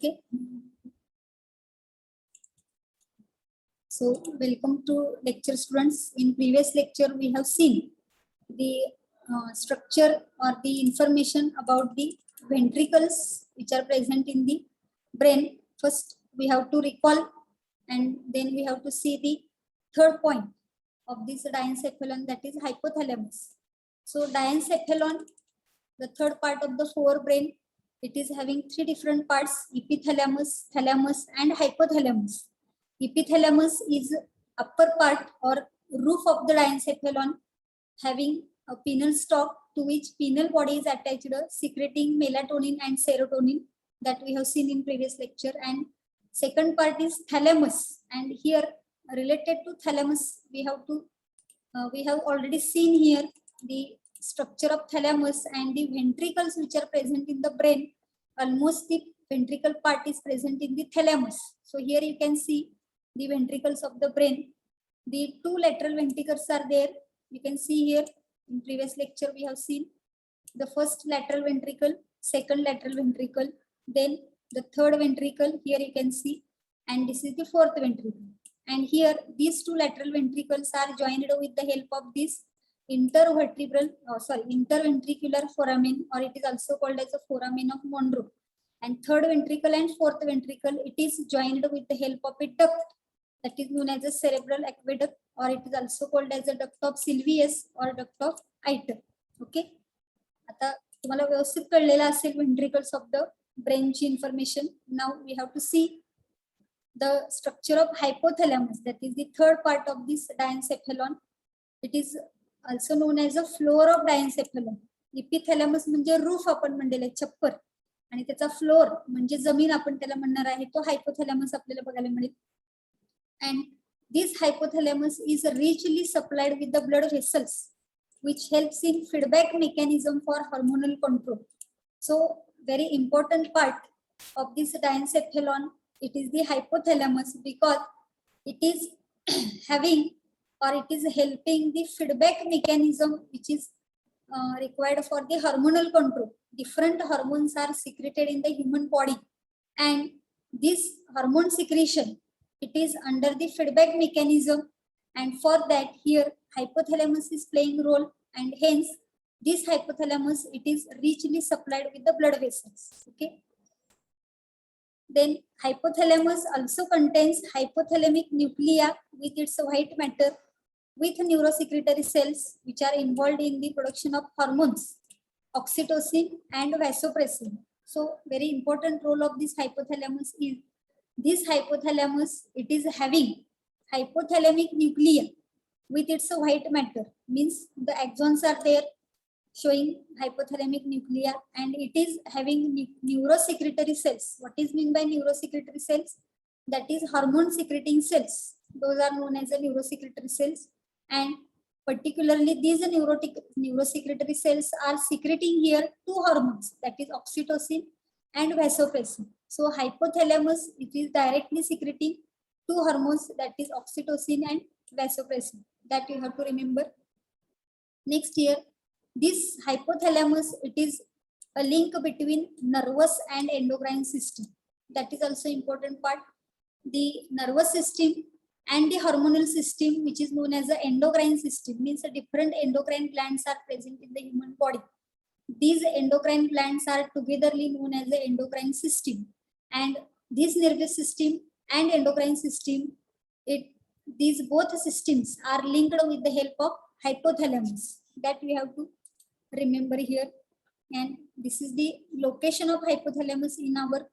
Okay. So welcome to lecture, students. In previous lecture we have seen the structure or the information about the ventricles which are present in the brain. First we have to recall, and then we have to see the third point of this diencephalon, that is hypothalamus. So diencephalon, the third part of the forebrain, it is having three different parts: epithalamus, thalamus and hypothalamus. Epithalamus is upper part or roof of the diencephalon, having a penile stalk to which penile body is attached, secreting melatonin and serotonin, that we have seen in previous lecture. And second part is thalamus, and here related to thalamus we have already seen here the structure of thalamus and the ventricles which are present in the brain. Almost the ventricle part is present in the thalamus. So here you can see the ventricles of the brain. The two lateral ventricles are there. You can see here in previous lecture we have seen the first lateral ventricle, second lateral ventricle, then the third ventricle, here you can see, and this is the fourth ventricle. And here these two lateral ventricles are joined with the help of this interventricular foramen, or it is also called as a foramen of Monro. And third ventricle and fourth ventricle, it is joined with the help of a duct that is known as a cerebral aqueduct, or it is also called as a duct of Sylvius or duct of Eiter. Okay. आता तुम्हाला व्यवस्थित कळलेलं असेल ventricles of the brain ची information. Now we have to see the structure of hypothalamus, that is the third part of this diencephalon. It is also known as a floor of diencephalon. Epithalamus म्हणजे roof आपण म्हणलेलं छप्पर, आणि त्याचा floor म्हणजे जमीन आपण त्याला म्हणणार आहे, तो हायपोथॅलॅमस आपल्याला बघायला मिळेल. And this hypothalamus is richly supplied with the blood vessels, which helps in feedback mechanism for hormonal control. So very important part of this diencephalon, it is the hypothalamus, because it is having or it is helping the feedback mechanism which is required for the hormonal control. Different hormones are secreted in the human body, and this hormone secretion, it is under the feedback mechanism, and for that here hypothalamus is playing role, and hence this hypothalamus, it is richly supplied with the blood vessels. Okay. Then hypothalamus also contains hypothalamic nuclei with its white matter, with neurosecretory cells which are involved in the production of hormones, oxytocin and vasopressin. So very important role of this hypothalamus is, this hypothalamus, it is having hypothalamic nuclei with its white matter, means the axons are there showing hypothalamic nuclei, and it is having neurosecretory cells. What is meant by neurosecretory cells? That is hormone secreting cells. Those are known as the neurosecretory cells, and particularly these neurosecretory cells are secreting here two hormones, that is oxytocin and vasopressin. So hypothalamus, it is directly secreting two hormones, that is oxytocin and vasopressin. That you have to remember. Next here, this hypothalamus, it is a link between nervous and endocrine system. That is also important part. The nervous system and the hormonal system, which is known as the endocrine system, means a different endocrine glands are present in the human body. These endocrine glands are togetherly known as the endocrine system, and this nervous system and endocrine system, these both systems are linked with the help of hypothalamus. That we have to remember here. And this is the location of hypothalamus in our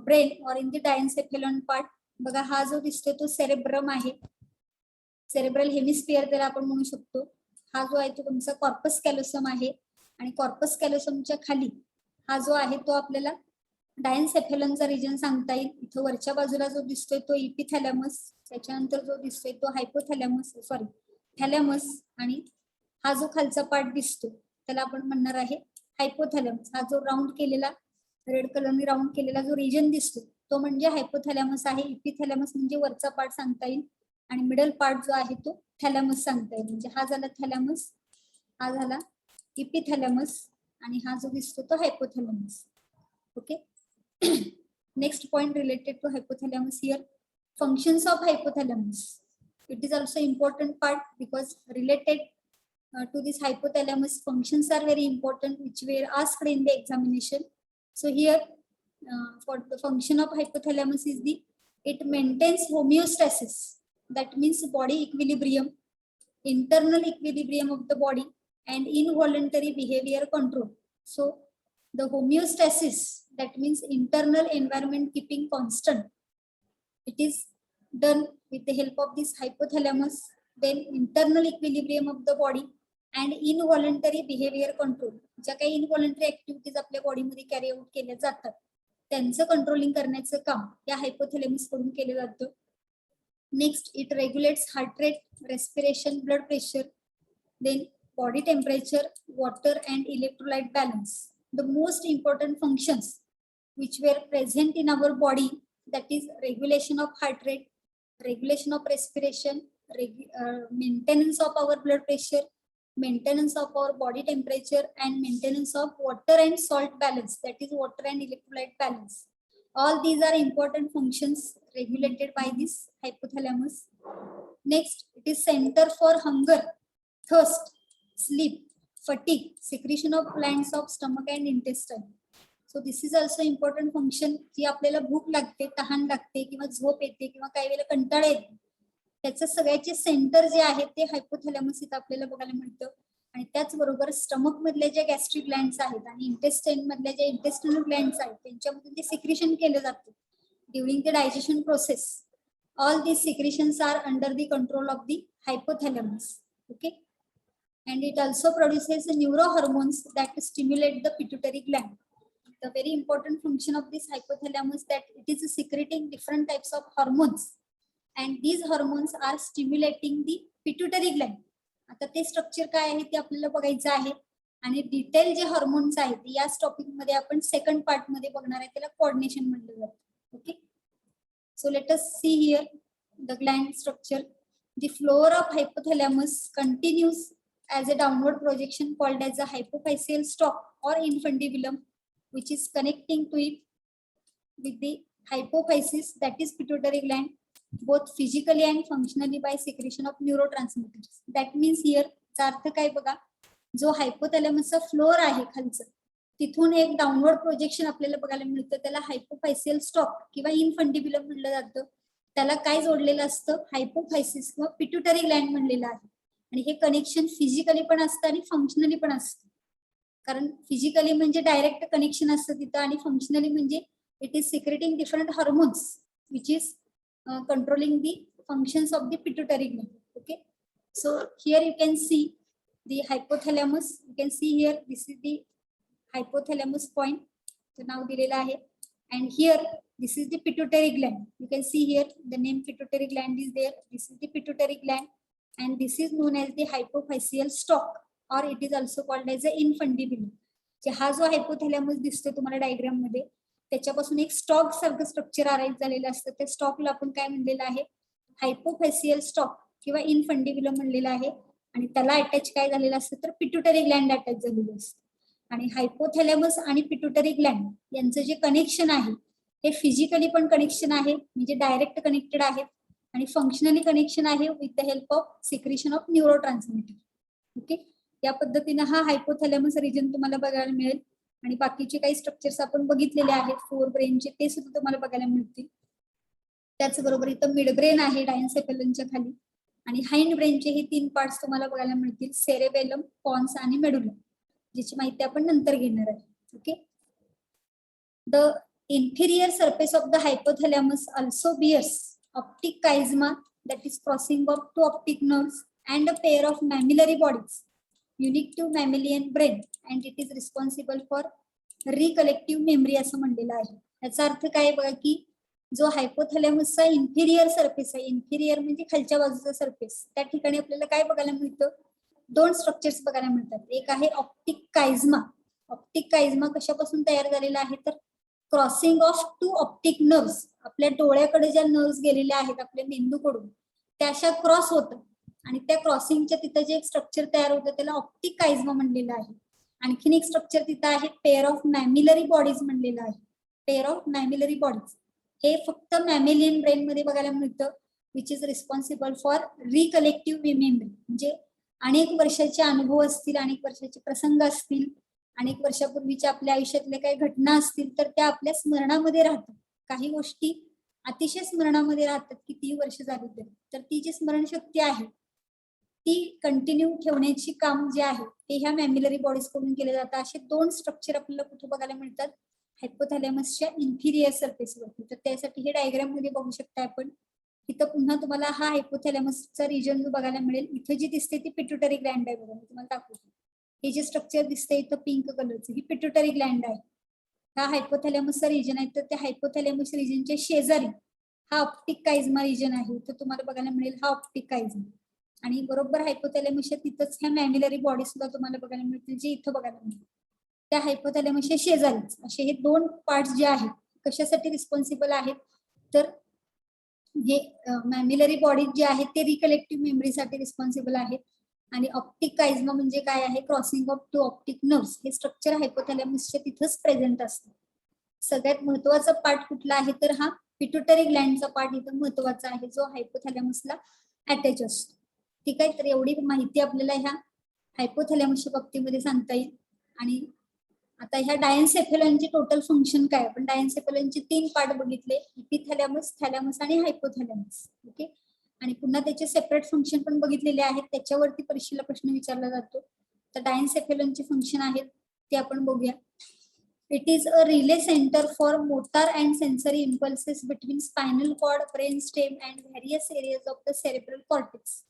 brain or in the diencephalon part. बघा, हा जो दिसतोय तो cerebrum आहे, cerebral hemisphere त्याला आपण म्हणू शकतो. हा जो आहे तो तुमचा कॉर्पस कॅलोसम आहे, आणि कॉर्पस कॅलोसमच्या खाली हा जो आहे तो आपल्याला डायन्सेफेलॉनचा रिजन सांगता येईल. इथं वरच्या बाजूला जो दिसतोय तो इपिथॅलॅमस, त्याच्यानंतर जो दिसतोय तो थॅलॅमस, आणि हा जो खालचा पार्ट दिसतो त्याला आपण म्हणणार आहे हायपोथॅलॅमस. हा जो राऊंड केलेला, रेड कलरने राऊंड केलेला जो रिजन दिसतो तो म्हणजे हायपोथॅलॅमस आहे. इपिथॅलॅमस म्हणजे वरचा पार्ट सांगता येईल, आणि मिडल पार्ट जो आहे तो थॅलॅमस सांगता येईल. म्हणजे हा झाला थॅलॅमस, हा झाला इपिथॅलॅमस, आणि हा जो दिसतो तो hypothalamus. Okay. Next point related to hypothalamus here, functions of hypothalamus. It is also important part because related to this hypothalamus functions are very important, which were asked in the examination. So here for the function of hypothalamus is it maintains homeostasis, that means body equilibrium, internal equilibrium of the body, and involuntary behavior control. So the homeostasis, that means internal environment keeping constant, it is done with the help of this hypothalamus. Then internal equilibrium of the body and involuntary behavior control, ज्या काही इनव्हॉलंटरी activities आपल्या बॉडीमध्ये carry out केल्या जातात त्यांचं controlling करण्याचं काम या हायपोथॅलेमस कडून केलं जातं. Next, it regulates heart rate, respiration, blood pressure, then body temperature, water and electrolyte balance. The most important functions which were present in our body, that is regulation of heart rate, regulation of respiration, maintenance of our blood pressure, maintenance of our body temperature, and maintenance of water and salt balance, that is water and electrolyte balance. All these are important functions regulated by this hypothalamus. Next, it is center for hunger, thirst, sleep, fatigue, secretion of glands of stomach and intestine. So this is also important function. जी आपल्याला भूक लागते, तहान लागते किंवा झोप येते किंवा काही वेळेला कंटाळा येतो, त्याचं सगळ्याचे सेंटर जे आहे ते हायपोथॅलेमस इथं आपल्याला बघायला मिळतं. आणि त्याचबरोबर स्टमक मधल्या ज्या गॅस्ट्रिक ग्लँड्स आहेत आणि इंटेस्टाइन मधल्या ज्या इंटेस्टिनल ग्लँड्स आहेत त्यांच्यामधून ते सिक्रेशन केलं जातं during the digestion process. All these secretions are under the control of the hypothalamus. Okay. And it also produces neurohormones that stimulate the pituitary gland. The very important function of this hypothalamus that it is secreting different types of hormones, and these hormones are stimulating the pituitary gland. आता ते structure काय आहे ते आपल्याला बघायचं आहे आणि detail जे हॉर्मोन्स आहेत याच टॉपिक मध्ये आपण सेकंड पार्ट मध्ये बघणार आहे, त्याला कोऑर्डिनेशन म्हणलं जातं. Okay, so let us see here the gland structure. The floor of hypothalamus continues as a downward projection called as a hypophyseal stalk or infundibulum, which is connecting to it with the hypophysis, that is pituitary gland, both physically and functionally by secretion of neurotransmitters. That means here चा अर्थ काय बघा, जो हायपोथॅलेमसचा floor आहे खालचं तिथून एक downward projection आपल्याला बघायला मिळतं, त्याला हायपोफायसियल स्टॉक किंवा इनफंडिब्युलम म्हणलं जातं. त्याला काय जोडलेलं असतं, हायपोफायसिस किंवा पिट्युटरी ग्लँड म्हणलेलं आहे. आणि हे कनेक्शन फिजिकली पण असतं आणि फंक्शनली पण असतं. कारण फिजिकली म्हणजे डायरेक्ट कनेक्शन असतं तिथं आणि फंक्शनली म्हणजे it is secreting different hormones which is controlling the functions of the pituitary gland. Okay, so here you can see the hypothalamus. You can see here this is the hypothalamus point, नाव दिलेलं आहे. And here this is the pituitary gland. You can see here the name pituitary gland is there. This is the pituitary gland. And this is known as the hypophyseal stalk, or it is also called as the infundibulum. हा जो हायपोथॅलेमस दिसतो तुम्हाला diagram मध्ये, त्याच्यापासून एक stock सारखं structure arise झालेलं असतं. त्या स्टॉकला आपण काय म्हणलेलं आहे, हायपोफायसियल स्टॉक किंवा इनफंडिब्युलम म्हणलेलं आहे. आणि त्याला अटॅच काय झालेलं असतं तर पिट्युटरी ग्लँड अटॅच झालेलं असतं. आणि हायपोथॅलेमस आणि पिट्युटरी ग्लँड यांचं जे कनेक्शन आहे हे फिजिकली पण कनेक्शन आहे, म्हणजे डायरेक्ट कनेक्टेड आहेत, आणि फंक्शनली कनेक्शन आहे with the help of secretion of neurotransmitter. Okay, या पद्धतीने हा हायपोथॅलेमस रिजन तुम्हाला बघायला मिळेल. आणि बाकीचे काही स्ट्रक्चर्स आपण बघितलेले आहेत फोर ब्रेनचे, ते सुद्धा तुम्हाला बघायला मिळतील. त्याचबरोबर इथं मिड ब्रेन आहे डायन्सेफेलनच्या खाली, आणि हाइंड ब्रेनचे हे 3 पार्ट्स तुम्हाला बघायला मिळतील, सेरेबेलम, पॉन्स आणि मेडुलम, ज्याची माहिती आपण नंतर घेणार आहे. Okay, the inferior surface of the hypothalamus also bears optic chiasma, that is crossing of 2 optic nerves, and a pair of mammillary bodies unique to mammalian brain, and it is responsible for recollective memory असं म्हणलेलं आहे. याचा अर्थ काय बघा की जो हायपोथॅलेमसचा inferior surface आहे, इन्फिरियर म्हणजे खालच्या बाजूचा सरफेस, त्या ठिकाणी आपल्याला काय बघायला मिळतं, 2 स्ट्रक्चर्स बघायला मिळतात. एक आहे ऑप्टिक कायझमा. ऑप्टिक कायझमा कशापासून तयार झालेला आहे तर क्रॉसिंग ऑफ 2 ऑप्टिक नर्व्स, आपल्या डोळ्याकडे ज्या नर्व्स गेलेल्या आहेत आपल्या मेंदूकडून त्या अशा क्रॉस होतात, आणि त्या क्रॉसिंगच्या तिथं जे एक स्ट्रक्चर तयार होतं त्याला ऑप्टिक कायझमा म्हणलेलं आहे. आणखीन एक स्ट्रक्चर तिथं आहे पेअर ऑफ मॅमिलरी बॉडीज म्हणलेलं आहे. Pair of mammillary bodies. हे फक्त मॅमेलियन ब्रेन मध्ये बघायला मिळतं, which is responsible for recollective memory. म्हणजे अनेक वर्षाचे अनुभव असतील, अनेक वर्षाचे प्रसंग असतील, अनेक वर्षापूर्वीच्या आपल्या आयुष्यातल्या काही घटना असतील, तर त्या आपल्या स्मरणामध्ये राहतात. काही गोष्टी अतिशय स्मरणामध्ये राहतात कितीही वर्ष झाली तरी. तर ती जी स्मरणशक्ती आहे ती कंटिन्यू ठेवण्याची काम जे आहे ते ह्या मॅमिलरी बॉडीज कडून केले जातात. असे दोन स्ट्रक्चर आपल्याला कुठे बघायला मिळतात, हायपोथॅलॅमसच्या इन्फिरियर सरफेसवरती. तर त्यासाठी हे डायग्राम मध्ये बघू शकता आपण. इथं पुन्हा तुम्हाला हा हायपोथॅलॅमसचा रिजन जो बघायला मिळेल. इथं जी दिसते ती पिट्युटरी ग्लँड आहे बघा, मी तुम्हाला दाखवते. हे जे स्ट्रक्चर दिसते इथं पिंक कलरचं, ही पिट्युटरी ग्लँड आहे. हा हायपोथॅलॅमसचा रिजन आहे. तर त्या हायपोथॅलॅमस रिजनच्या शेजारी हा ऑप्टिक काइझमा रिजन आहे. तर तुम्हाला बघायला मिळेल हा ऑप्टिक काइझमा. आणि बरोबर हायपोथॅलॅमसच्या तिथंच ह्या मॅमिलरी बॉडी सुद्धा तुम्हाला बघायला मिळतील, जे इथं बघायला मिळतील. त्या हायपोथॅलॅमसच्या शेजारीच असे हे दोन पार्ट्स जे आहेत कशासाठी रिस्पॉन्सिबल आहेत, तर हे मॅमिलरी बॉडी जे आहेत ते रिकलेक्टिव्ह मेमरीसाठी रिस्पॉन्सिबल आहेत. आणि ऑप्टिक काइझमा म्हणजे काय आहे, crossing of two optic nerves. हे स्ट्रक्चर हायपोथॅलॅमसच्या तिथंच प्रेझेंट असतं. सगळ्यात महत्वाचा पार्ट कुठला आहे, तर हा पिट्युटरी ग्लँडचा पार्ट इथं महत्वाचा आहे, जो हायपोथॅलॅमसला अटॅच असतो. ठीक आहे, तर एवढी माहिती आपल्याला ह्या हायपोथॅलॅमसच्या बाबतीमध्ये सांगता येईल. आणि आता ह्या डायन्सेफेलॉनचे टोटल फंक्शन काय, आपण डायन्सेफेलॉनचे 3 पार्ट बघितले, इपिथॅलॅमस, थॅलॅमस आणि हायपोथॅलॅमस. ओके, आणि पुन्हा त्याचे सेपरेट फंक्शन पण बघितलेले आहेत, त्याच्यावरती परीक्षेला प्रश्न विचारला जातो. तर डायन्सेफेलॉनचे फंक्शन आहेत ते आपण बघूया. It is a relay centre for motor and sensory impulses between spinal cord, brain stem and various areas of the cerebral cortex.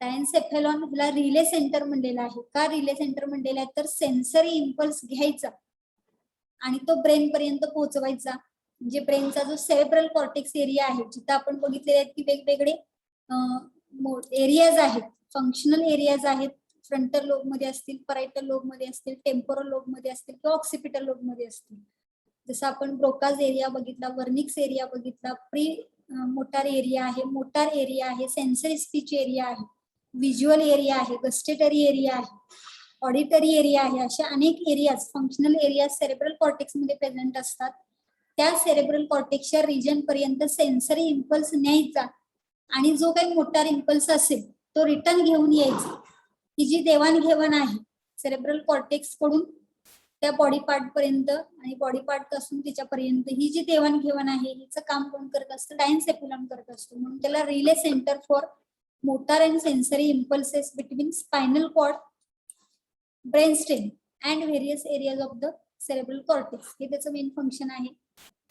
Diencephalon ला रिले सेंटर म्हणलेला आहे. का रिले सेंटर म्हणलेला आहे, तर सेन्सरी इम्पल्स घ्यायचा आणि तो ब्रेन पर्यंत पोहोचवायचा. म्हणजे ब्रेनचा जो सेरेब्रल कॉर्टेक्स एरिया आहे, जिथं आपण बघितलेले आहेत की वेगवेगळे एरियाज आहेत, फंक्शनल एरियाज आहेत. फ्रंटल लोब मध्ये असतील, परायटल लोब मध्ये असतील, टेम्पोरल लोब मध्ये असतील किंवा ऑक्सिपिटल लोब मध्ये असतील. जसं आपण ब्रोकाज एरिया बघितला, वर्निक्स एरिया बघितला, प्री मोटार एरिया आहे, मोटार एरिया आहे, सेन्सरी स्पीच एरिया आहे, व्हिज्युअल एरिया आहे, गस्टेटरी एरिया आहे, ऑडिटरी एरिया आहे. अशा अनेक areas, functional area cerebral cortex मध्ये प्रेझेंट असतात. त्या सेरेब्रल कॉर्टेक्सच्या रिजन पर्यंत सेन्सरी इम्पल्स न्यायचा आणि जो काही मोटार इम्पल्स असेल तो रिटर्न घेऊन यायचा. ही जी देवाणघेवाण आहे सेरेब्रल कॉर्टेक्स कडून त्या बॉडी पार्ट पर्यंत आणि बॉडी पार्ट पासून तिच्यापर्यंत, ही जी देवाणघेवाण आहे हिचं काम कोण करत असतं, डायन्सेफेलॉन करत असतो. म्हणून त्याला relay centre for motor and sensory impulses between spinal cord, brain stem and various areas of the cerebral cortex, हे त्याचं मेन फंक्शन आहे.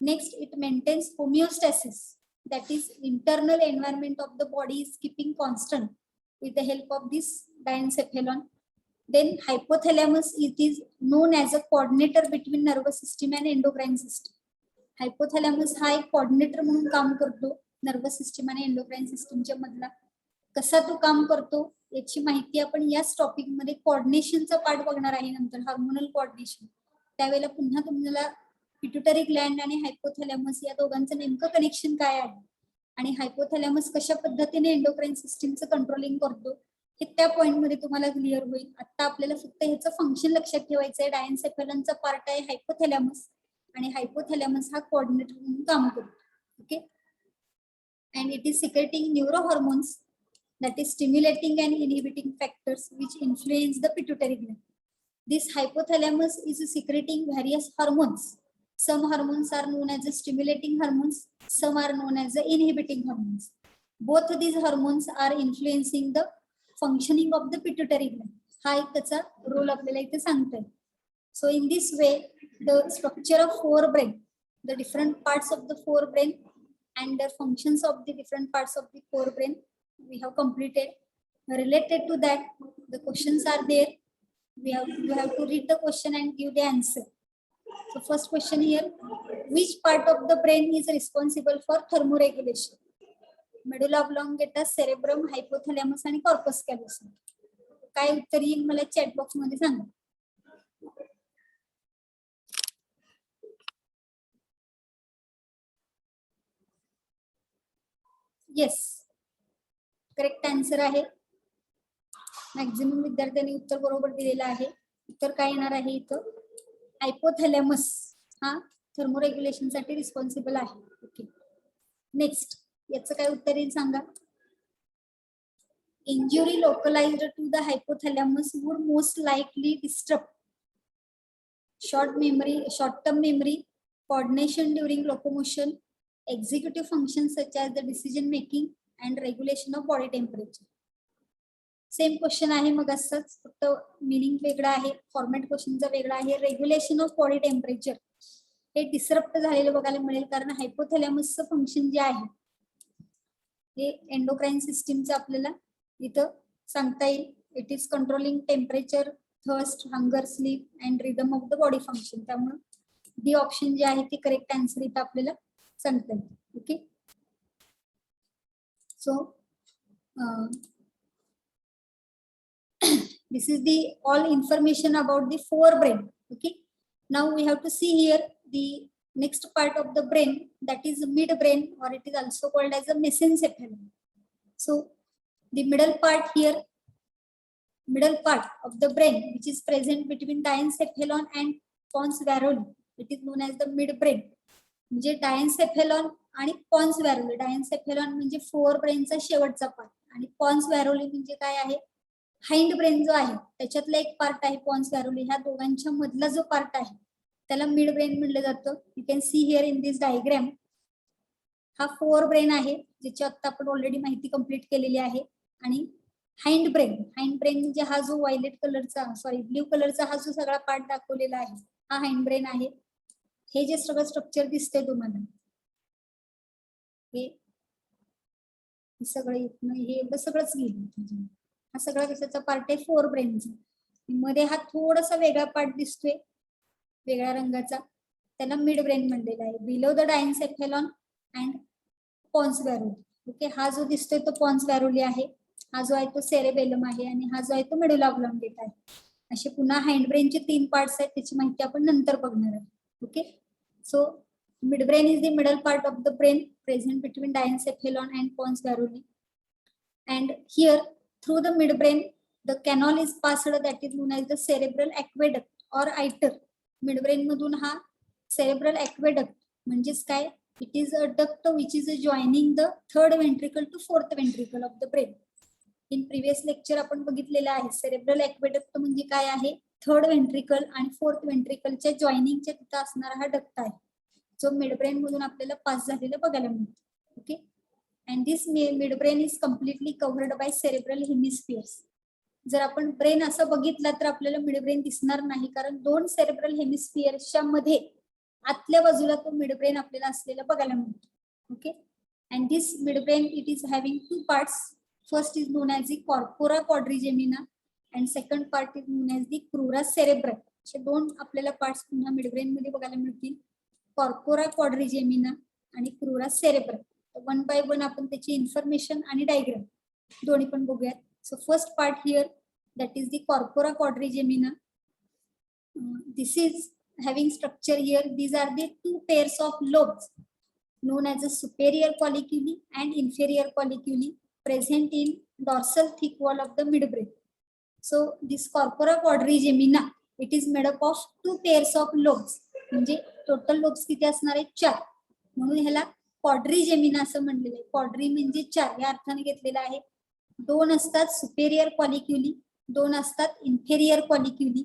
Next, it maintains homeostasis, that is internal environment of the body is keeping constant with the help of this diencephalon. Then hypothalamus, it is known as a coordinator between nervous system and endocrine system. Hypothalamus हा एक coordinator म्हणून काम करतो nervous system आणि endocrine सिस्टमच्या मधला. कसा तो काम करतो याची माहिती आपण याच टॉपिक मध्ये कोऑर्डिनेशनचा पार्ट बघणार आहे नंतर, हार्मोनल कोऑर्डिनेशन. त्यावेळेला पुन्हा तुम्हाला पिट्युटरी ग्लँड आणि हायपोथॅलॅमस या दोघांचं नेमकं कनेक्शन काय आहे आणि हायपोथॅलॅमस कशा पद्धतीने एंडोक्राइन सिस्टीमचं कंट्रोलिंग करतो हे त्या पॉइंट मध्ये तुम्हाला क्लिअर होईल. आता आपल्याला फक्त ह्याचं फंक्शन लक्षात ठेवायचं आहे. डायन्सेफेलॉनचा पार्ट आहे हायपोथॅलॅमस आणि हायपोथॅलॅमस हा कोऑर्डिनेटर म्हणून काम करतो. Okay, and it is secreting neuro hormones that is stimulating and inhibiting factors which influence the pituitary gland. This hypothalamus is secreting various hormones. Some hormones are known as the stimulating hormones, some are known as the inhibiting hormones. Both of these hormones are influencing the functioning of the pituitary gland. हा एक त्याचा role आपल्याला इथे सांगता येईल. So in this way the structure of forebrain, the different parts of the forebrain and the functions of the different parts of the forebrain we have completed. Related to that, the questions are there. You have to read the question and give the answer. So first question here, which part of the brain is responsible for thermoregulation? Medulla oblongata, cerebrum, hypothalamus आणि corpus callosum. काय उत्तर येईल मला chat box मध्ये सांगा. Yes, correct answer आहे. Maximum विद्यार्थ्यांनी उत्तर बरोबर दिलेलं आहे. उत्तर काय येणार आहे इथं, हायपोथॅलॅमस हा थर्मोरेग्युलेशन साठी रिस्पॉन्सिबल आहे. ओके, नेक्स्ट याचं काय उत्तर येईल सांगा. Injury localized to the hypothalamus would most likely disturb short term memory, coordination during locomotion, executive functions such as the decision making and regulation of body temperature. Same question आहे मग असंच, फक्त meaning वेगळा आहे, फॉर्मॅट क्वेश्चनचा वेगळा आहे. Regulation of body temperature हे disrupt झालेलं बघायला मिळेल, कारण हायपोथॅलॅमसचं फंक्शन जे आहे हे एंडोक्राइन सिस्टीमचं आपल्याला इथं सांगता येईल. It is controlling temperature, thirst, hunger, sleep and rhythm of the body function. त्यामुळे डी ऑप्शन जे आहे ते करेक्ट आन्सर इथं आपल्याला सांगता येईल. Okay, so this is the all information about the forebrain. Okay, now we have to see here the next part of the brain, that is midbrain, or it is also called as a mesencephalon. So the middle part here, middle part of the brain which is present between diencephalon and pons varoli, it is known as the midbrain. म्हणजे डायन्सेफेलॉन आणि Pond's व्हॅरोली. डायन्सेफेलॉन म्हणजे four ब्रेनचा शेवटचा part आणि Pond's व्हॅरोली म्हणजे काय आहे, hind brain जो आहे त्याच्यातला एक पार्ट आहे पॉन्स व्हॅरोली. ह्या दोघांच्या मधला जो पार्ट आहे त्याला मिड ब्रेन म्हणलं जातं. You can see here in this diagram, हा फोर ब्रेन आहे ज्याची आता आपण ऑलरेडी माहिती कंप्लीट केलेली आहे. आणि हाइंड ब्रेन म्हणजे हा जो व्हायलेट कलरचा, सॉरी ब्ल्यू कलरचा हा जो सगळा पार्ट दाखवलेला आहे हा हाइंड ब्रेन आहे. हे जे सगळं स्ट्रक्चर दिसतंय तुम्हाला, हे सगळं हे एवढं सगळंच गेलं. हा सगळा कशाचा पार्ट आहे, फोर ब्रेनचा. मध्ये हा थोडासा वेगळा पार्ट दिसतोय वेगळ्या रंगाचा, त्याला मिड ब्रेन म्हणलेला आहे. Below the diencephalon and pons varolii. Okay, हा जो दिसतोय तो पॉन्स व्हॅरोली आहे, हा जो आहे तो सेरेबेलम आहे आणि हा जो आहे तो मेडुला ऑब्लॉंगेटा आहे. असे पुन्हा हाइंड ब्रेनचे 3 पार्ट्स आहेत, त्याची माहिती आपण नंतर बघणार आहे. Okay, so midbrain is the middle part of the brain present between diencephalon and pons varoli, and here through the midbrain the canal is passed that is known as the cerebral aqueduct or iter. midbrain मधून हा cerebral aqueduct म्हणजेच काय, it is a duct which is joining the third ventricle to fourth ventricle of the brain. in previous lecture आपण बघितलेलं आहे cerebral aqueduct म्हणजे काय आहे, थर्ड वेंट्रिकल आणि फोर्थ वेंट्रिकलच्या जॉईनिंगच्या तिथं असणारा हा डक्ट आहे जो मिडब्रेन मधून आपल्याला पास झालेला बघायला मिळतो. Okay, and this midbrain is completely covered by cerebral hemispheres. जर आपण ब्रेन असं बघितला तर आपल्याला मिडब्रेन दिसणार नाही, कारण 2 सेरेब्रल हेमिस्फिअर्सच्या मध्ये आतल्या बाजूला तो मिडब्रेन आपल्याला असलेला बघायला मिळतो. Okay, and this midbrain it is having 2 parts. First is known as the corpora quadrigemina and second part is known as the crura cerebrum. असे 2 आपल्याला पार्ट्स पुन्हा मिडब्रेन मध्ये बघायला मिळतील, कॉर्पोरा क्वाड्रिजेमिना आणि क्रुरा सेरेब्रम. वन बाय वन आपण त्याची information आणि डायग्राम दोन्ही पण बघूयात. So first part here that is the corpora quadrigemina. This is having structure here. These are the 2 pairs of lobes known as the superior colliculi and inferior colliculi present in dorsal thick wall of the midbrain. So this corpora quadrigemina it is made up of 2 pairs of lobes. म्हणजे total lobes किती असणार आहेत, 4. म्हणून ह्याला quadrigemina असं म्हणलेलं आहे. Quadri म्हणजे 4 या अर्थाने घेतलेला आहे. 2 असतात सुपेरियर कॉलिक्युली, 2 असतात इन्फेरियर कॉलिक्युली.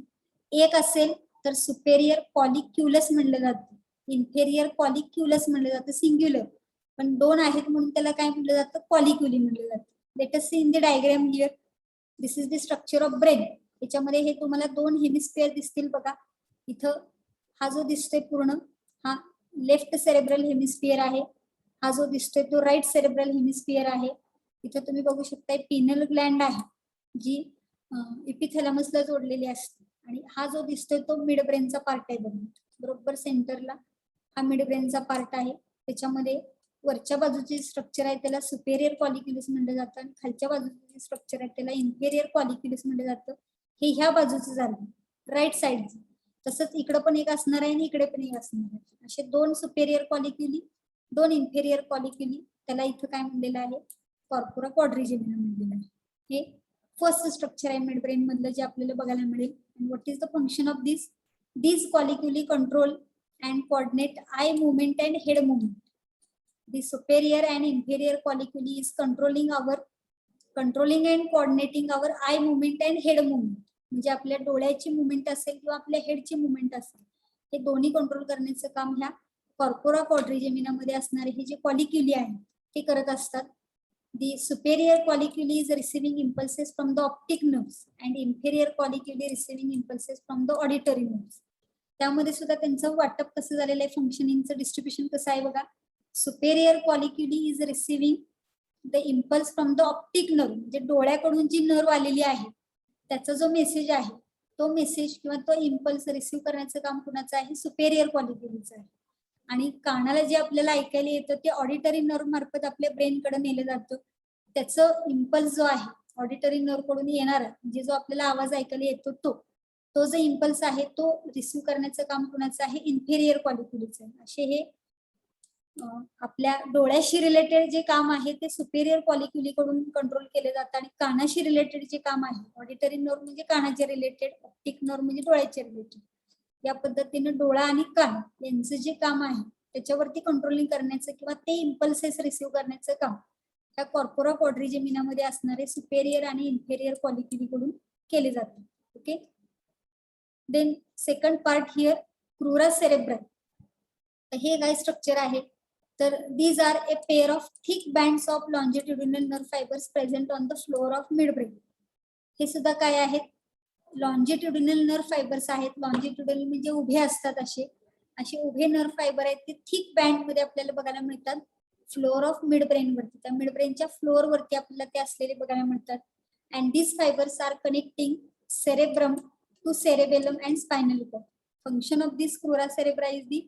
एक असेल तर सुपेरियर कॉलिक्युलस म्हणलं जातं, इन्फेरियर कॉलिक्युलस म्हणलं जातं सिंग्युलर, पण 2 आहेत म्हणून त्याला काय म्हणलं जातं, कॉलिक्युली म्हणलं जातं. Let us see in the diagram here. This is the structure of brain. याच्यामध्ये हे तुम्हाला 2 हेमिस्फिअर दिसतील बघा. इथं हा जो दिसतोय पूर्ण हा लेफ्ट सेरेब्रल हेमिस्फिअर आहे, हा जो दिसतोय तो राईट सेरेब्रल हेमिस्फिअर आहे. इथं तुम्ही बघू शकताय पिनल ग्लँड आहे जी इपिथॅलॅमसला जोडलेली असते, आणि हा जो दिसतोय तो मिड ब्रेनचा पार्ट आहे बघा. बरोबर सेंटरला हा मिड ब्रेनचा पार्ट आहे. त्याच्यामध्ये वरच्या बाजूचे स्ट्रक्चर आहे त्याला सुपेरियर कॉलिक्युलस म्हणलं जातं आणि खालच्या बाजूचे स्ट्रक्चर आहे त्याला इन्फेरियर कॉलिक्युलस म्हणलं जातं. हे ह्या बाजूचं झालं राईट साइडचं. तसंच इकडं पण एक असणार आहे आणि इकडे पण एक असणार आहे. असे 2 सुपेरियर कॉलिक्युली, 2 इन्फेरियर कॉलिक्युली, त्याला इथं काय म्हणलेलं आहे, कॉर्पोरा क्वाड्रिजेमिना म्हणलेलं आहे. हे फर्स्ट स्ट्रक्चर आहे मिडब्रेन मधलं जे आपल्याला बघायला मिळेल. What is the function of this? These colliculi control and coordinate eye movement and head movement. The superior and inferior colliculi is controlling and coordinating our eye movement and head movement. म्हणजे आपल्या डोळ्याची movement असेल किंवा आपल्या हेडची movement असेल, हे दोन्ही control करण्याचं काम ह्या कॉर्पोरा क्वाड्रिजेमिना मध्ये असणारे हे जे कॉलिक्युली आहे ते करत असतात. The superior colliculi is receiving impulses from the optic nerves and inferior colliculi receiving impulses from the auditory nerves. त्यामध्ये सुद्धा त्यांचं वाटप कसं झालेलं आहे, फंक्शनिंगचं डिस्ट्रीब्युशन कसं आहे बघा. Superior colliculi is receiving the impulse from the optic nerve, म्हणजे डोळ्याकडून जी नर्व आलेली आहे त्याचा जो मेसेज आहे तो मेसेज किंवा तो इम्पल्स रिसिव्ह करण्याचं काम कुणाचं आहे, सुपेरियर कॉलिक्युलीचं आहे. आणि कानाला जे आपल्याला ऐकायला येतं ते ऑडिटरी नर्व मार्फत आपल्या ब्रेन कडे नेलं जातं. त्याचं इम्पल्स जो आहे ऑडिटरी नर्व कडून येणारा, म्हणजे जो आपल्याला आवाज ऐकायला येतो तो जो इम्पल्स आहे तो रिसिव्ह करण्याचं काम कुणाचं आहे, इन्फेरियर कॉलिक्युलीचं आहे. असे हे आपल्या डोळ्याशी रिलेटेड जे काम आहे ते सुपेरियर कॉलिक्युली कडून कंट्रोल केले जातं. आणि कानाशी रिलेटेड जे काम आहे, ऑडिटरी नर्व म्हणजे कानाचे रिलेटेड, ऑप्टिक नर्व म्हणजे डोळ्याचे रिलेटेड, या पद्धतीने डोळा आणि कान यांचं जे काम आहे त्याच्यावरती कंट्रोलिंग करण्याचं किंवा ते इम्पल्सेस रिसिव्ह करण्याचं काम त्या कॉर्पोरा क्वाड्रिजेमिना मध्ये असणारे सुपेरियर आणि इन्फेरियर कॉलिक्युली कडून केले जाते. Okay, then second part here crura cerebral. हे काय स्ट्रक्चर आहे, तर these are a pair of thick bands of longitudinal nerve fibres present on the floor of mid brain. हे सुद्धा काय आहेत, लॉन्जिट्युडिनल नर्व फायबर्स आहेत. लॉन्जिट्युडिनल म्हणजे उभे असतात, असे उभे नर्व फायबर आहेत ते थिक बँड मध्ये आपल्याला बघायला मिळतात फ्लोअर ऑफ मिड ब्रेन वरती. त्या मिड ब्रेनच्या फ्लोअर वरती आपल्याला ते असलेले बघायला मिळतात. And this fibres are connecting cerebrum to cerebellum and spinal cord. Function of this crura cerebra is the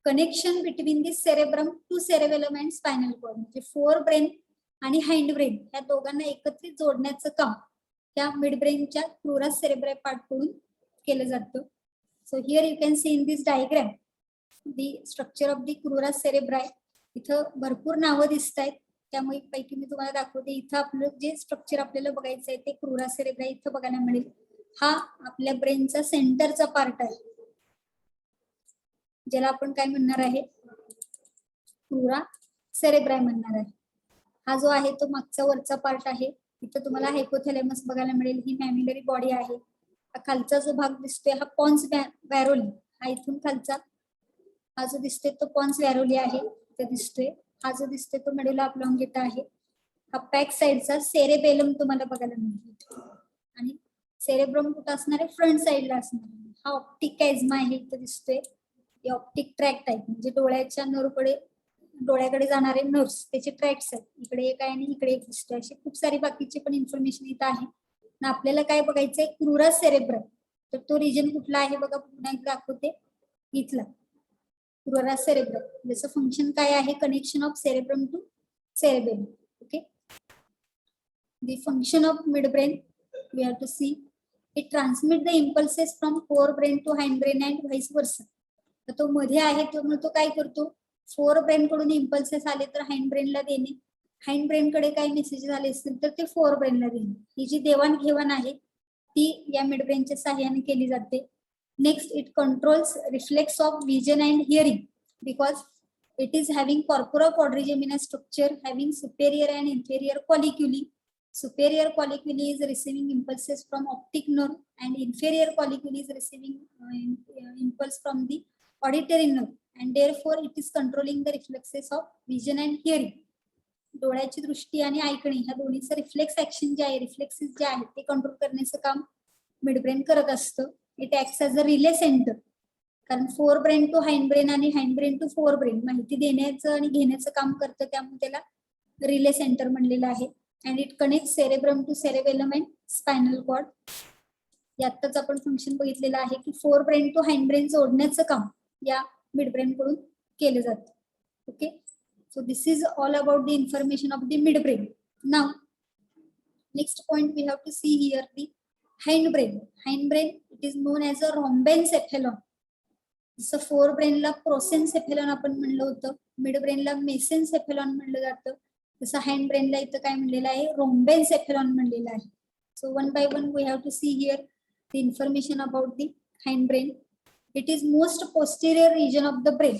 connection between this cerebrum to cerebellum and spinal cord. म्हणजे fore brain आणि hind brain या दोघांना एकत्रित जोडण्याचं काम त्या mid ब्रेनच्या क्रुरा सेरेब्राय part कडून केलं जातं. So here you can see in this diagram the structure of the crura cerebri. इथं भरपूर नावं दिसत आहेत, त्यामुळे पैकी मी तुम्हाला दाखवते. इथं आपलं जे स्ट्रक्चर आपल्याला बघायचं आहे ते क्रुरा सेरेब्राय इथं बघायला मिळेल. हा आपल्या ब्रेनचा सेंटरचा पार्ट आहे, ज्याला आपण काय म्हणणार आहे, क्रुरा सेरेब्राय म्हणणार आहे. हा जो आहे तो मागचा वरचा पार्ट आहे. इथं तुम्हाला हायपोथॅलेमस बघायला मिळेल, ही मॅमिलरी बॉडी आहे. हा खालचा जो भाग दिसतोय हा पॉन्स वॅरोली, हा इथून खालचा हा जो दिसतोय तो पॉन्स वॅरोली आहे ते दिसतोय. हा जो दिसतोय तो मेडुला ऑब्लॉंगेटा आहे. हा बॅक साइडचा सेरेबेलम तुम्हाला बघायला मिळेल. आणि सेरेब्रम कुठं असणार आहे, फ्रंट साइडला असणार आहे. हा ऑप्टिक कॅझ्मा आहे इथं दिसतोय. हे ऑप्टिक ट्रॅक्ट आहे, म्हणजे डोळ्याकडे जाणारे नर्व्स त्याचे ट्रॅक्ट्स आहेत. इकडे एक आहे आणि इकडे एक दिसतोय. अशी खूप सारी बाकीची पण इन्फॉर्मेशन इथं आहे. आपल्याला काय बघायचंय, क्रुरा सेरेब्रम. तर तो रिजन कुठला आहे बघा, पुन्हा एकदा दाखवते. इथला क्रुरा सेरेब्रम. त्याचं फंक्शन काय आहे, connection of cerebrum to cerebellum. Okay, the function of mid brain we have to see. It transmit the impulses from fore brain to hind brain and vice versa. तर तो मध्ये आहे त्यामुळे तो काय करतो, फोर ब्रेन कडून इम्पल्सेस आले तर हाइंड ब्रेनला देणे, हाइंड ब्रेन कडे काही मेसेजेस आले असतील तर ते फोर ब्रेनला देणे. ही जी देवाणघेवाण आहे ती या मिड ब्रेनच्या सहाय्याने केली जाते. Next, it controls reflex of vision and hearing because it is having corpora quadrigemina structure having superior and inferior colliculi. Superior colliculi is receiving impulses from optic nerve and inferior colliculi is receiving impulse from the auditory nerve, and therefore it is controlling the reflexes of vision and hearing. डोळ्याची दृष्टी आणि ऐकणे ह्या दोन्हीचं reflex action जे आहे, reflexes जे आहेत ते कंट्रोल करण्याचं काम मिडब्रेन करत असतं. It acts as a relay centre, कारण fore brain to hind brain आणि hind brain to fore brain माहिती देण्याचं आणि घेण्याचं काम करतं, त्यामुळे त्याला रिले सेंटर म्हणलेलं आहे. and it connects cerebrum to cerebellum and spinal cord. यातच आपण फंक्शन बघितलेलं आहे की fore brain to hind brain जोडण्याचं काम या मिड ब्रेन कडून केलं जातं. Okay, so this is all about the information of the mid brain. Now next point we have to see here the hind brain. Hind brain it is known as a rhombencephalon. जसं fore ब्रेनला प्रोसेनसेफेलॉन आपण म्हणलं होतं, mid ब्रेनला मेसेनसेफेलॉन म्हणलं जातं, तसं hind ब्रेनला इथं काय म्हणलेलं आहे, रोम्बेनसेफेलॉन म्हणलेलं आहे. So one by one we have to see here the information about the hind brain. It is most posterior region of the brain.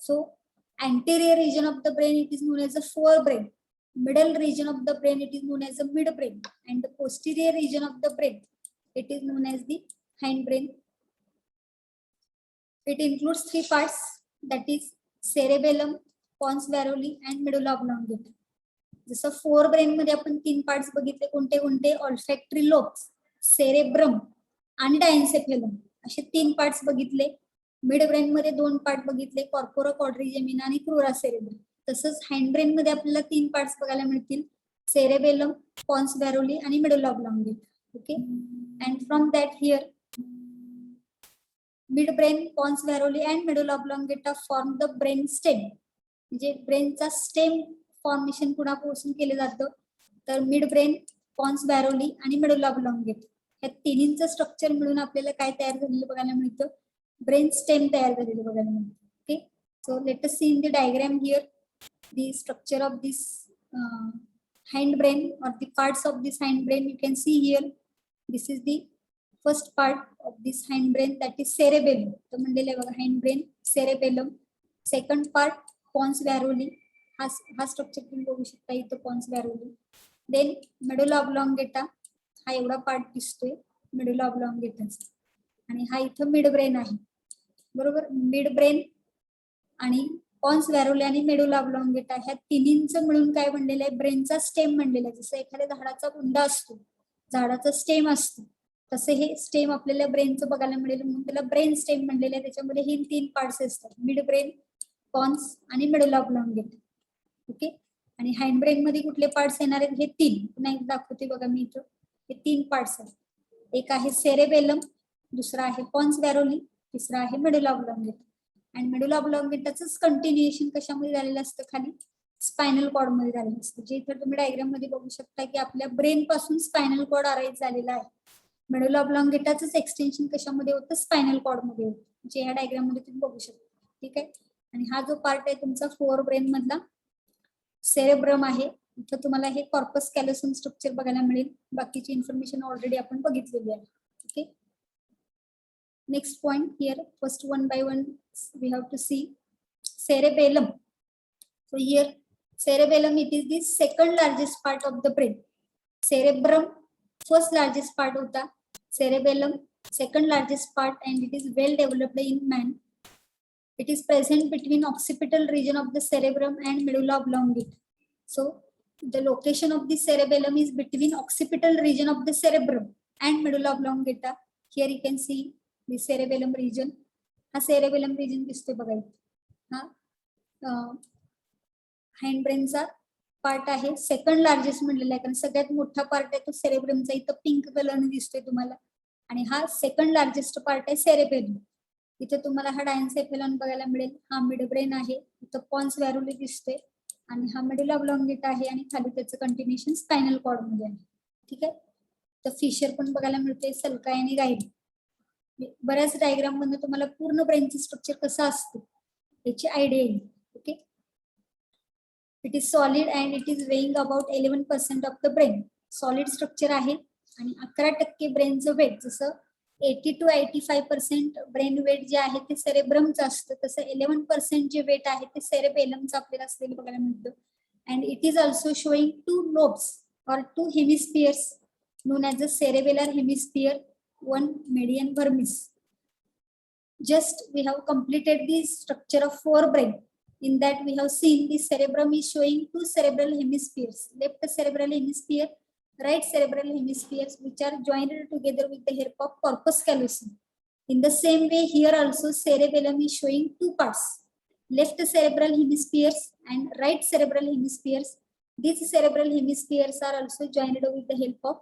So anterior region of the brain, it is known as the forebrain. Middle region of the brain, it is known as the midbrain. And the posterior region of the brain, it is known as the hindbrain. It includes three parts, that is cerebellum, pons varoli and medulla oblongata. जसं fore brain मध्ये आपण तीन parts बघितले, कोणते कोणते? ऑल्फॅक्टरी lobes, cerebrum आणि डायन्सेफेलम, असे तीन पार्ट्स बघितले. मिड ब्रेन मध्ये दोन पार्ट बघितले, कॉर्पोरा क्वाड्रिजेमिना आणि क्रुरा सेरेब्रम. तसंच हँड ब्रेन मध्ये आपल्याला तीन पार्ट्स बघायला मिळतील, सेरेबेलम, पॉन्स व्हॅरोली आणि medulla oblongata. Okay, and from that here mid brain, pons varolii and medulla oblongata form the brain stem. म्हणजे ब्रेनचा स्टेम फॉर्मेशन कुणापासून केलं जातं? तर मिड ब्रेन, पॉन्स व्हॅरोली आणि मेडुला ऑब्लॉंगेटा या तिन्हींचं स्ट्रक्चर मिळून आपल्याला काय तयार झालेलं बघायला मिळतं? ब्रेन स्टेम तयार झालेलं बघायला मिळतं. Okay, so let us see in the diagram here the structure of this hind brain or the parts of this hind brain. You can see here, this is the first part of this hind brain, that is cerebellum. तो म्हणलेला आहे बघा, hind brain, cerebellum. Second part pons varoli, हा structure तुम्ही बघू शकता इथं, pons varoli. Then medulla oblongata, हा एवढा पार्ट दिसतोय medulla oblongata, आणि हा इथं मिड ब्रेन आहे, बरोबर. मिड ब्रेन आणि पॉन्स व्हॅरोली आणि मेडुला ऑब्लॉंगेटा ह्या तिन्हींचं मिळून काय बनलेलं आहे? ब्रेनचा स्टेम बनलेला आहे. जसं एखाद्या झाडाचा बुंदा असतो, झाडाचा स्टेम असतो, तसे हे स्टेम आपल्याला ब्रेनचं बघायला मिळेल, म्हणून त्याला ब्रेन स्टेम बनलेलं आहे. त्याच्यामध्ये हे तीन पार्ट्स असतात, मिड ब्रेन, पॉन्स आणि मेडुला ऑब्लॉंगेटा. ओके, आणि हाइंड ब्रेन मध्ये कुठले पार्ट्स येणार आहेत? हे तीन. पुन्हा एक दाखवते बघा मी इथं, हे तीन पार्ट्स आहेत. एक आहे सेरेबेलम, दुसरा आहे पॉन्स व्हॅरोली, तिसरा आहे मेडुला ऑब्लॉंगेटा. आणि मेडुला ऑब्लॉंगेटाच कंटिन्युएशन कशामध्ये झालेलं असतं? खाली स्पायनल कॉर्ड मध्ये झालेलं असतं. जे इथं तुम्ही डायग्राम मध्ये बघू शकता की आपल्या ब्रेन पासून स्पायनल कॉर्ड अराईज झालेला आहे. मेडुला ऑब्लॉंगेटाच एक्सटेन्शन कशामध्ये होतं? स्पायनल कॉर्ड मध्ये होतं, जे ह्या डायग्राम मध्ये तुम्ही बघू शकता. ठीक आहे, आणि हा जो पार्ट आहे तुमचा फोर ब्रेन मधला सेरेब्रम आहे, इथं तुम्हाला हे कॉर्पस कॅलोसम स्ट्रक्चर बघायला मिळेल. बाकीची इन्फॉर्मेशन ऑलरेडी आपण बघितलेली आहे. Okay, next point here, first one by one we have to see cerebellum. So here cerebellum, it is the second largest part of the brain. Cerebrum first largest part hota, cerebellum second largest part, and it is well developed in man. It is present between occipital region of the cerebrum and medulla oblongata. So the location of the cerebellum is between occipital region of the cerebrum and medulla oblongata. Here you can see the cerebellum region. हा cerebellum region दिसतोय बघा, हा hind ब्रेनचा part आहे, second largest म्हणलेला आहे, कारण सगळ्यात मोठा part आहे तो सेरेब्रमचा, इथं पिंक कलरने दिसतोय तुम्हाला. आणि हा सेकंड लार्जेस्ट पार्ट आहे सेरेबेलम. इथे तुम्हाला हा डायन्सेफेलॉन बघायला मिळेल. हा मिड ब्रेन आहे, इथं पॉन्स व्हॅरोली दिसतोय, आणि हा मेडुला ऑब्लॉंगेटा आहे, आणि खाली त्याचं कंटिन्युएशन स्पायनल कॉर्ड मध्ये आहे. ठीक आहे, तर फिशर पण बघायला मिळते, सलकाय आणि गाईड. बऱ्याच डायग्राम मधून तुम्हाला पूर्ण ब्रेनचं स्ट्रक्चर कसं असतं याची आयडिया येईल. Okay, it is solid and it is weighing about 11% of the brain. Solid structure आहे, आणि 11% ब्रेनचं वेट, जसं 80 to 85% ब्रेन वेट जे आहे ते सेरेब्रमचं असतं, तसं 11% जे वेट आहे ते सेरेबेलमचं आपल्याला असलेलं बघायला मिळतं. And it is also showing 2 lobes or 2 hemispheres known as the cerebellar hemisphere, one median vermis. Just we have completed the structure of forebrain. In that we have seen the cerebrum is showing 2 cerebral hemispheres, left cerebral hemisphere, right cerebral hemispheres, which are joined together with the help of corpus callosum. In the same way here also cerebellum is showing 2 parts, left cerebral hemispheres and right cerebral hemispheres. These cerebral hemispheres are also joined with the help of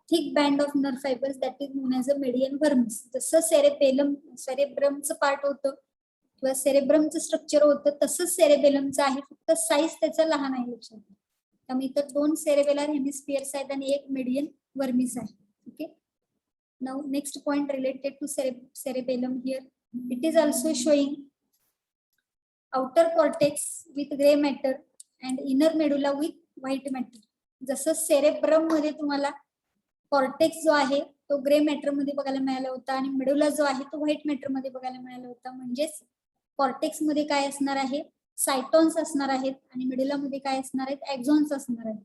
thick band of nerve fibers, that is known as a median vermis. जसं सेरेब्रमचं part होतं किंवा सेरेब्रमचं structure होतं, तसंच सेरेबेलमचं आहे, फक्त size त्याचा लहान आहे. लक्षात घ्या, त्यामुळे इथं 2 सेरेबेलर हेमिस्फिअर्स आहेत आणि 1 मेडियन वर्मिस आहे. Okay, now next point related to cerebellum here. It is also showing outer cortex with gray matter and inner medulla with white matter. जसं सेरेब्रम मध्ये तुम्हाला कॉर्टेक्स जो आहे तो ग्रे मॅटर मध्ये बघायला मिळाला होता आणि मेडुला जो आहे तो व्हाईट मॅटर मध्ये बघायला मिळाला होता. म्हणजेच कॉर्टेक्स मध्ये काय असणार आहे, सायटॉन्स असणार आहेत आणि मेडुला मध्ये काय असणार आहेत, एक्झॉन्स असणार आहेत.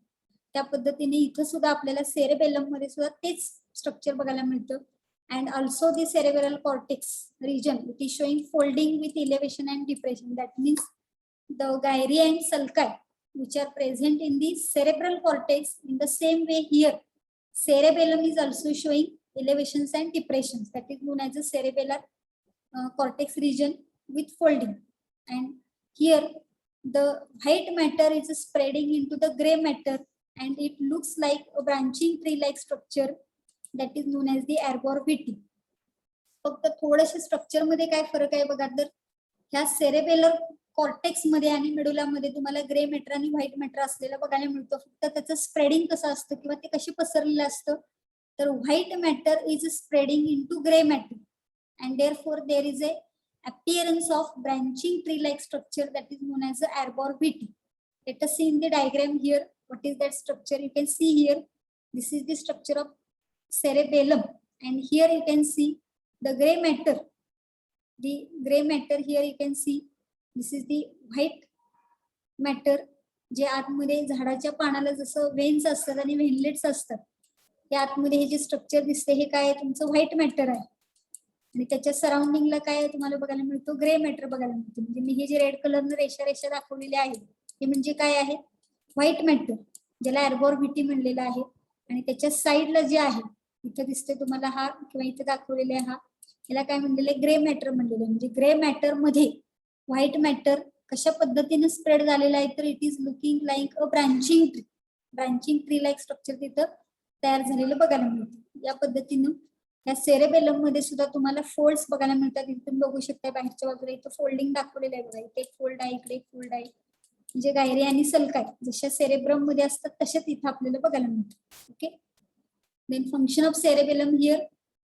त्या पद्धतीने इथं सुद्धा आपल्याला सेरेबेलम मध्ये सुद्धा तेच स्ट्रक्चर बघायला मिळतं. And also the cerebral cortex region, it is showing folding with elevation and depression. That means the gyri and sulci which are present in the cerebral cortex, in the same way here cerebellum is also showing elevations and depressions. That is known as a cerebellar cortex region with folding. And here the white matter is spreading into the gray matter and it looks like a branching tree like structure that is known as the arborvitae. फक्त थोडेसे structure मध्ये काय फरक आहे बघा, तर ह्या cerebellar cortex मध्ये आणि मेडुला मध्ये तुम्हाला ग्रे मॅटर आणि व्हाईट मॅटर असलेलं बघायला मिळतं. फक्त त्याचं स्प्रेडिंग कसं असतं किंवा ते कशी पसरलेलं असतं, तर white matter is spreading into grey matter and therefore there is a appearance of branching tree like structure that is known as the arborvitae. Let us see in the diagram here what is that structure. You can see here this is the structure of cerebellum and here you can see the gray matter. The gray matter here you can see this is the white matter जे आतमध्ये झाडाच्या पानाला जसं veins असतात आणि व्हेनलेट्स असतात, त्या आतमध्ये हे जे स्ट्रक्चर दिसते हे काय आहे, तुमचं व्हाईट मॅटर आहे आणि त्याच्या सराउंडिंगला काय तुम्हाला बघायला मिळतो, ग्रे मॅटर बघायला मिळतो. म्हणजे मी हे जे रेड कलरनं रेषा रेषा दाखवलेले आहेत हे म्हणजे काय आहे, व्हाईट मॅटर, ज्याला आर्बोरव्हिटी म्हणलेलं आहे. आणि त्याच्या साईडला जे आहे इथं दिसते तुम्हाला हा किंवा इथे दाखवलेले हा, याला काय म्हणलेलं आहे, ग्रे मॅटर म्हणलेलं आहे. म्हणजे ग्रे मॅटर मध्ये व्हाईट मॅटर कशा पद्धतीने स्प्रेड झालेला आहे, तर it is looking like a branching tree like structure तिथं तयार झालेलं बघायला मिळतं. या पद्धतीनं या सेरेबेलम मध्ये सुद्धा तुम्हाला फोल्ड्स बघायला मिळतात. इथे तुम्ही बघू शकता बाहेरच्या बाजूला इथं फोल्डिंग दाखवलेलं आहे बघा, इथे एक फोल्ड आहे, इकडे एक फोल्ड आहे. म्हणजे गायरी आणि सल्काय जशा सेरेब्रम मध्ये असतात तशाच इथं आपल्याला बघायला मिळतात. Okay, then function of cerebellum here,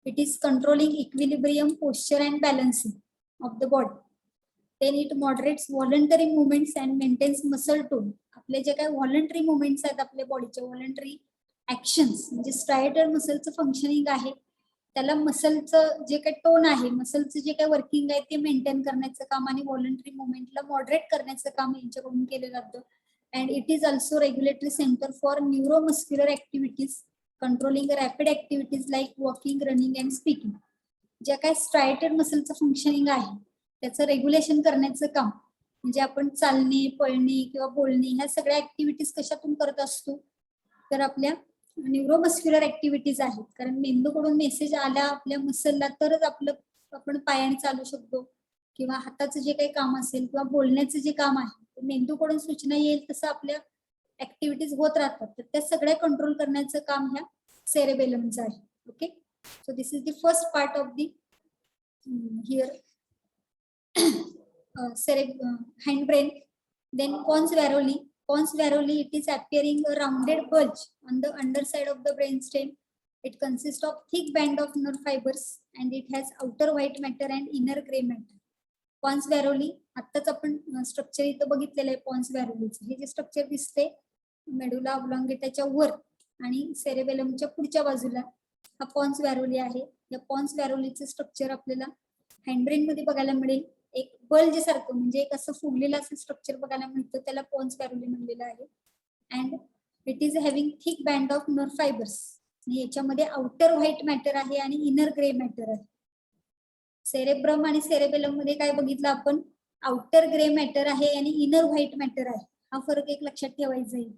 it is controlling equilibrium, posture and balancing of the body. Then it moderates voluntary movements and maintains muscle tone. आपले जे काही व्हॉलंटरी मुवमेंट्स आहेत आपल्या बॉडीचे, व्हॉलंटरी ऍक्शन्स म्हणजे स्ट्रायटर मसलचं फंक्शनिंग आहे, त्याला मसलचं जे काही टोन आहे, मसलचं जे काही वर्किंग आहे ते मेंटेन करण्याचं काम आणि व्हॉलंटरी मुवमेंटला मॉडरेट करण्याचं काम यांच्याकडून केलं जातं. And it is also regulatory centre for neuromuscular activities, controlling rapid activities like walking, running and speaking. ज्या काही स्ट्रायटेड मसलचं फंक्शनिंग आहे त्याचं रेग्युलेशन करण्याचं काम, म्हणजे आपण चालणे, पळणे किंवा बोलणे ह्या सगळ्या ऍक्टिव्हिटीज कशातून करत असतो, तर आपल्या न्यूरोमस्क्युलर ऍक्टिव्हिटीज आहेत. कारण मेंदूकडून मेसेज आला आपल्या मसलला तरच आपण पायाने चालू शकतो किंवा हाताचं जे काही काम असेल किंवा बोलण्याचं जे काम आहे मेंदूकडून सूचना येईल तसं आपल्या ऍक्टिव्हिटीज होत राहतात. तर त्या सगळ्या कंट्रोल करण्याचं काम ह्या सेरेबेलमचं आहे. Okay, so this is the first part of the here hindbrain. Then pons varoli. Pons varoli, it is appearing a rounded bulge on the underside of the brainstem. It consists of thick band of nerve fibers and it has outer white matter and inner gray matter. Pons varoli, आत्ताच आपण structure इथं बघितलेलं आहे Pond's व्हॅरोलीचं. हे जे structure दिसते medulla ऑब्लॉंगेटाच्या वर आणि सेरेबेलमच्या पुढच्या बाजूला हा पॉन्स व्हॅरोली आहे. या पॉन्स व्हॅरोलीचं स्ट्रक्चर आपल्याला हँडब्रेन मध्ये बघायला मिळेल. एक बल्ज सारखं म्हणजे एक असं फुगलेलं असं स्ट्रक्चर बघायला मिळतं, त्याला पॉन्स व्हॅरोली म्हणलेलं आहे. And it is having thick band of nerve fibres. याच्यामध्ये आउटर व्हाईट मॅटर आहे आणि इनर ग्रे मॅटर आहे. सेरेब्रम आणि सेरेबेलम मध्ये काय बघितलं आपण, आउटर ग्रे मॅटर आहे आणि इनर व्हाईट मॅटर आहे. हा फरक एक लक्षात ठेवायचा आहे.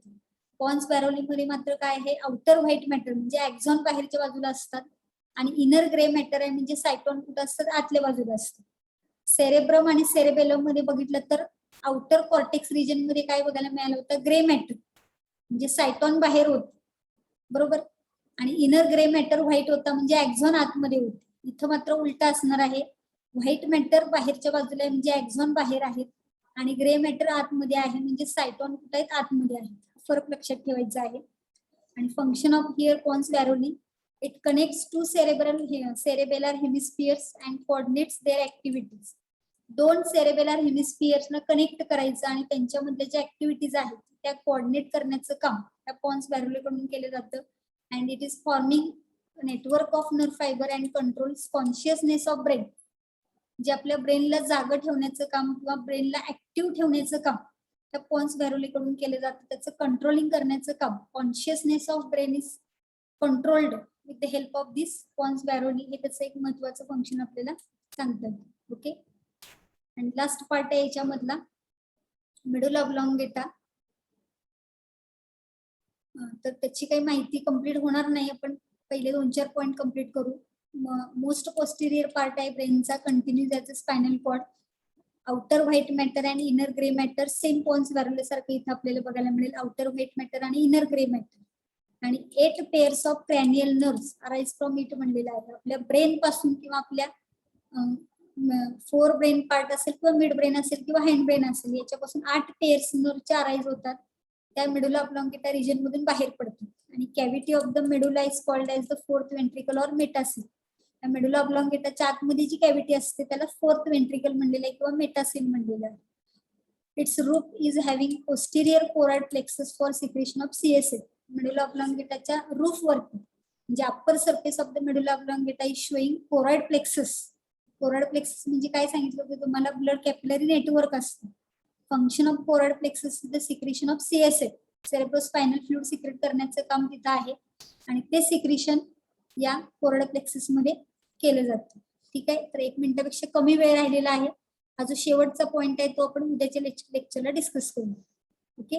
पॉन्स व्हॅरोली मध्ये मात्र काय आहे, आउटर व्हाईट मॅटर म्हणजे एक्झॉन बाहेरच्या बाजूला असतात आणि इनर ग्रे मॅटर आहे म्हणजे सायटॉन कुठं असतात, आतल्या बाजूला असतात. सेरेब्रम आणि सेरेबेलम मध्ये बघितलं तर आउटर कॉर्टेक्स रिजन मध्ये काय बघायला मिळालं होतं, ग्रे मॅटर म्हणजे सायटॉन बाहेर होत बरोबर, आणि इनर ग्रे मॅटर व्हाईट होता म्हणजे एक्झॉन आतमध्ये होते. इथं मात्र उलटा असणार आहे, व्हाईट मॅटर बाहेरच्या बाजूला आहे म्हणजे एक्झॉन बाहेर आहेत आणि ग्रे मॅटर आतमध्ये आहे म्हणजे सायटॉन कुठे आहेत, आतमध्ये आहेत. फरक लक्षात ठेवायचा आहे. आणि function of here pons varolii, it connects two cerebellar hemispheres and coordinates their activities. दोन सेरेबेलर हेमिस्फिअर्सना कनेक्ट करायचं आणि त्यांच्यामधल्या ज्या ऍक्टिव्हिटीज आहेत त्या कोऑर्डिनेट करण्याचं काम त्या पॉन्स व्हॅरोली कडून केलं जातं. And it is forming network of nerve fibre and controls consciousness of brain. जे आपल्या ब्रेनला जागा ठेवण्याचं काम किंवा ब्रेनला ऍक्टिव्ह ठेवण्याचं काम त्या पॉन्स व्हेरोली कडून केलं जातं. त्याचं कंट्रोलिंग करण्याचं काम consciousness of brain is controlled with the help of this pons varolii. हे त्याचं एक महत्वाचं फंक्शन आपल्याला सांगतात. ओके. आणि लास्ट पार्ट आहे याच्यामधला मेडुला ऑब्लॉंगेटा. तर त्याची काही माहिती कंप्लीट होणार नाही, आपण पहिले 2-4 पॉइंट कंप्लीट करू. मोस्ट पोस्टिरियर पार्ट आहे ब्रेनचा, कंटिन्यूज याचं spinal cord. Outer white matter आणि inner grey matter same pons varolii सारखं इथं आपल्याला बघायला मिळेल. आउटर व्हाईट मॅटर आणि इनर ग्रे मॅटर. आणि 8 pairs of cranial nerves arise from it म्हणलेलं आहे. आपल्या ब्रेन पासून किंवा आपल्या फोर ब्रेन पार्ट असेल किंवा मिड ब्रेन असेल किंवा हँड ब्रेन असेल, याच्यापासून 8 पेअर्स नर्व्हचे अराइज होतात. त्या मेडुला ऑब्लॉंगेटा रिजन मधून बाहेर पडतात. आणि cavity of the medulla is called as the fourth ventricle or metacoel. Medulla ऑब्लॉंगेटाच्या आतमध्ये जी कॅव्हिटी असते त्याला फोर्थ वेंट्रिकल म्हणलेलं आहे किंवा मेटासिल म्हणलेलं आहे. Its roof is having posterior choroid plexus for secretion of CSF. Medulla ऑब्लॉंगेटाच्या रूफ वरती म्हणजे upper surface of the medulla oblongata is showing choroid plexus. Choroid plexus म्हणजे काय सांगितलं होतं तुम्हाला, ब्लड कॅपिलरी नेटवर्क असतं. Function of choroid plexus is the secretion of CSF. Cerebrospinal fluid secrete करण्याचं काम तिथं आहे आणि ते सिक्रेशन या कोरॉइड प्लेक्सस मध्ये केलं जातं. ठीक आहे. तर 1 मिनिटापेक्षा कमी वेळ राहिलेला आहे. हा जो शेवटचा पॉइंट आहे तो आपण उद्याच्या लेक्चरला डिस्कस करू. ओके.